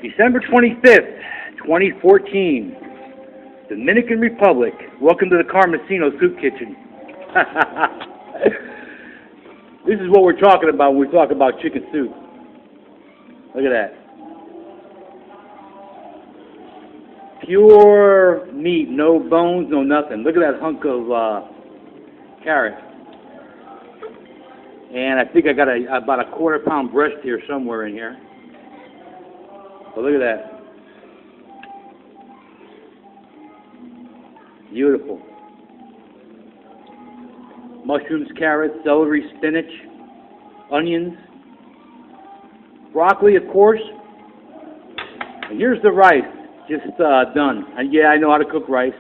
December 25th, 2014, Dominican Republic. Welcome to the Carmesino Soup Kitchen. This is what we're talking about when we talk about chicken soup. Look at that. Pure meat, no bones, no nothing. Look at that hunk of carrot. And I think I got about a quarter-pound breast here somewhere in here. So look at that. Beautiful. Mushrooms, carrots, celery, spinach, onions, broccoli, of course. And here's the rice, just done. And yeah, I know how to cook rice.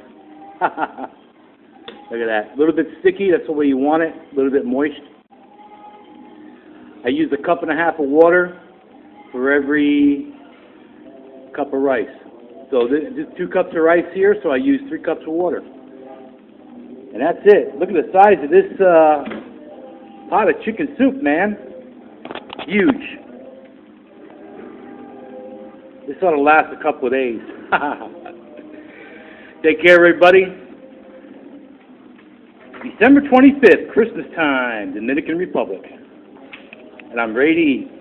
Look at that. A little bit sticky, that's the way you want it. A little bit moist. I used 1.5 cups of water for every cup of rice. So this 2 cups of rice here, so I use 3 cups of water. And that's it. Look at the size of this pot of chicken soup, man. Huge. This ought to last a couple of days. Take care, everybody. December 25th, Christmas time, Dominican Republic. And I'm ready to eat.